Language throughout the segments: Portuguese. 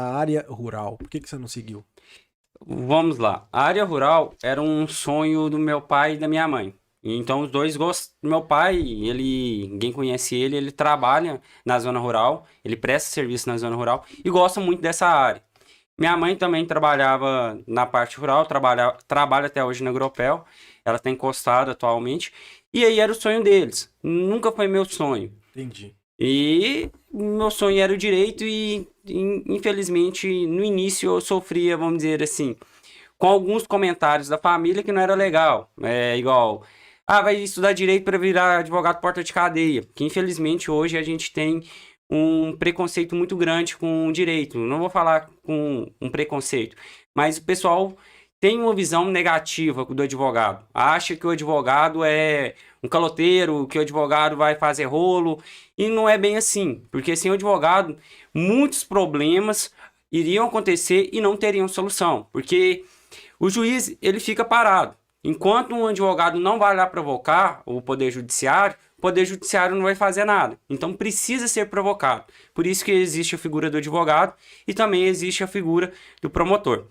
a área rural? Por que você não seguiu? Vamos lá. A área rural era um sonho do meu pai e da minha mãe. Então os dois gostam. Meu pai, ninguém conhece ele, ele trabalha na zona rural, ele presta serviço na zona rural e gosta muito dessa área. Minha mãe também trabalhava na parte rural, trabalha até hoje na Agropel. Ela está encostada atualmente. E aí era o sonho deles. Nunca foi meu sonho. Entendi. E meu sonho era o direito e, infelizmente, no início eu sofria, vamos dizer assim, com alguns comentários da família que não era legal. É igual, vai estudar direito para virar advogado porta de cadeia. Que infelizmente hoje a gente tem um preconceito muito grande com o direito. Não vou falar com um preconceito, mas o pessoal tem uma visão negativa do advogado. Acha que o advogado é um caloteiro, que o advogado vai fazer rolo, e não é bem assim, porque sem o advogado, muitos problemas iriam acontecer e não teriam solução, porque o juiz, ele fica parado. Enquanto um advogado não vai lá provocar o Poder Judiciário não vai fazer nada. Então precisa ser provocado. Por isso que existe a figura do advogado e também existe a figura do promotor.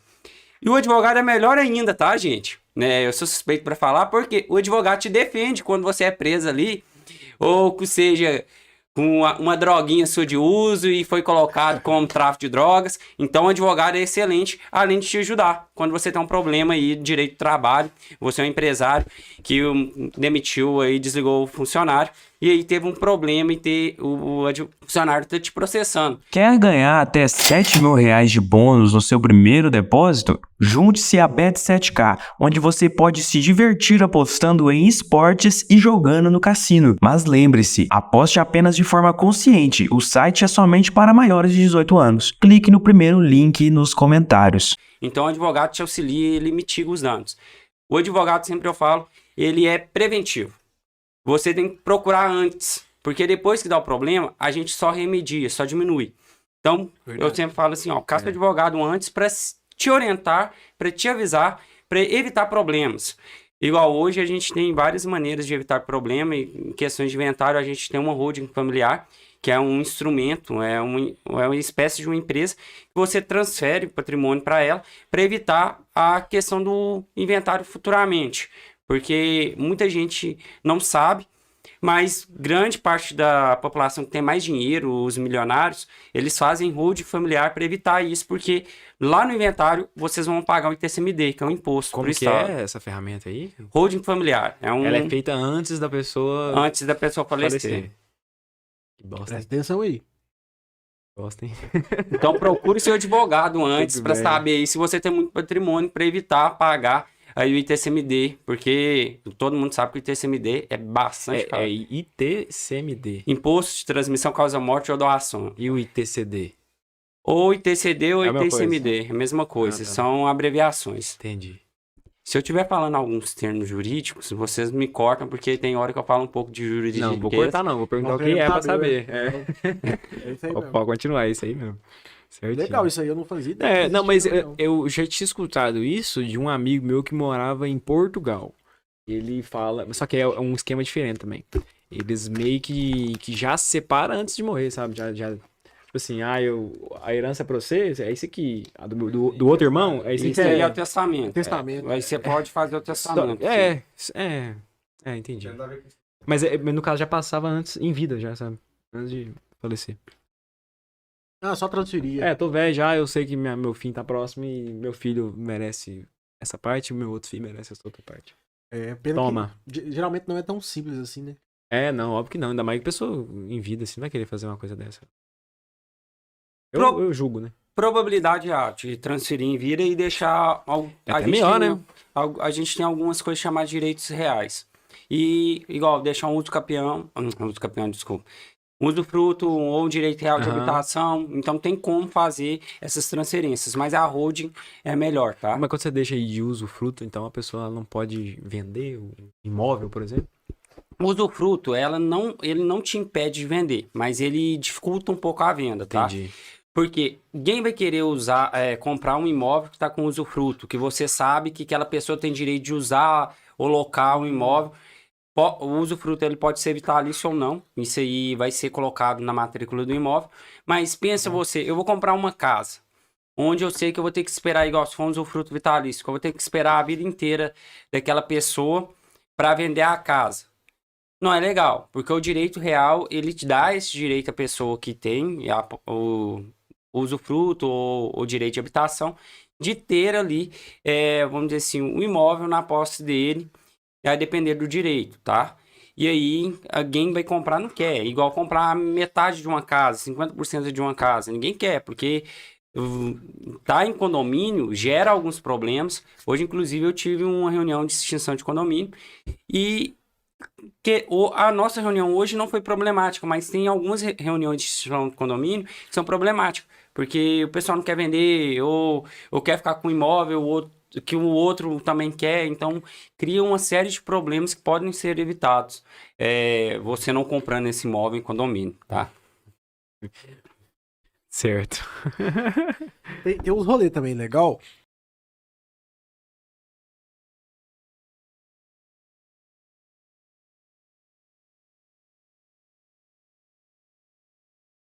E o advogado é melhor ainda, tá, gente? Né? Eu sou suspeito para falar porque o advogado te defende quando você é preso ali, ou que seja com uma droguinha sua de uso e foi colocado como tráfico de drogas. Então, o advogado é excelente, além de te ajudar. Quando você tem um problema aí de direito do trabalho, você é um empresário que demitiu aí, desligou o funcionário, e aí teve um problema e o funcionário tá te processando. Quer ganhar até R$ 7.000 de bônus no seu primeiro depósito? Junte-se à Bet7k, onde você pode se divertir apostando em esportes e jogando no cassino. Mas lembre-se, aposte apenas de forma consciente. O site é somente para maiores de 18 anos. Clique no primeiro link nos comentários. Então, o advogado te auxilia e ele mitiga os danos. O advogado, sempre eu falo, ele é preventivo. Você tem que procurar antes, porque depois que dá o problema, a gente só remedia, só diminui. Então, eu sempre falo assim, caça o advogado antes para te orientar, para te avisar, para evitar problemas. Igual hoje, a gente tem várias maneiras de evitar problema. Em questões de inventário, a gente tem uma holding familiar, que é um instrumento, é uma espécie de uma empresa que você transfere o patrimônio para ela, para evitar a questão do inventário futuramente. Porque muita gente não sabe, mas grande parte da população que tem mais dinheiro, os milionários, eles fazem holding familiar para evitar isso, porque lá no inventário vocês vão pagar o ITCMD, que é um imposto Como pro que Estado. é essa ferramenta aí? Holding familiar. Ela é feita antes da pessoa Antes da pessoa falecer. Que bosta, hein? Presta atenção aí. Bosta, hein? Então procure seu advogado antes Muito para bem. saber aí se você tem muito patrimônio, para evitar pagar aí o ITCMD, porque todo mundo sabe que o ITCMD é bastante caro. É ITCMD. Imposto de transmissão causa morte ou doação. E o ITCD? Ou ITCD ou É a mesma ITCMD, é a mesma coisa, Ah, tá. são abreviações. Entendi. Se eu estiver falando alguns termos jurídicos, vocês me cortam, porque tem hora que eu falo um pouco de juridiquês. Não, vou cortar não, vou perguntar o que é pra saber. É isso aí mesmo. Pode continuar, é isso aí mesmo. Certinho. Legal, isso aí eu não fazia ideia. que Não, mas existia, não. eu já tinha escutado isso de um amigo meu que morava em Portugal. Ele fala, só que é um esquema diferente também. Eles meio que já se separam antes de morrer, sabe? Já tipo assim, a herança é pra você, é isso aqui. A do outro irmão, é isso Isso aqui. aí é o testamento. Testamento. Aí você pode fazer o testamento. Entendi. Mas no caso já passava antes, em vida já, sabe? Antes de falecer. Ah, só transferia. Tô velho já, eu sei que meu fim tá próximo e meu filho merece essa parte e o meu outro filho merece essa outra parte. Pena Toma. que geralmente não é tão simples assim, né? Não, óbvio que não. Ainda mais que pessoa em vida, assim, não vai querer fazer uma coisa dessa. Pro- Eu julgo, né? Probabilidade alta de transferir em vida e deixar... até melhor, né? A gente tem algumas coisas chamadas de direitos reais. E, igual, deixar um desculpa. Usufruto ou direito real de Aham. habitação. Então, tem como fazer essas transferências. Mas a holding é melhor, tá? Mas quando você deixa aí de usufruto, então a pessoa não pode vender o imóvel, por exemplo? O usufruto, ele não te impede de vender, mas ele dificulta um pouco a venda, tá? Entendi. Porque ninguém vai querer comprar um imóvel que está com usufruto, que você sabe que aquela pessoa tem direito de usar o local, o imóvel. O usufruto ele pode ser vitalício ou não, isso aí vai ser colocado na matrícula do imóvel. Mas pensa você, eu vou comprar uma casa. onde eu sei que eu vou ter que esperar, igual se for um usufruto vitalício, que eu vou ter que esperar a vida inteira daquela pessoa para vender a casa. Não é legal, porque o direito real, ele te dá esse direito à pessoa que tem o usufruto ou o direito de habitação, de ter ali, vamos dizer assim, um imóvel na posse dele, vai depender do direito, tá? E aí, alguém vai comprar, não quer. Igual comprar metade de uma casa, 50% de uma casa. Ninguém quer, porque tá em condomínio gera alguns problemas. Hoje, inclusive, eu tive uma reunião de extinção de condomínio e a nossa reunião hoje não foi problemática, mas tem algumas reuniões de extinção de condomínio que são problemáticas, porque o pessoal não quer vender ou quer ficar com o imóvel, que o outro também quer, então cria uma série de problemas que podem ser evitados você não comprando esse imóvel em condomínio, tá? Certo. Tem uns rolês também legal,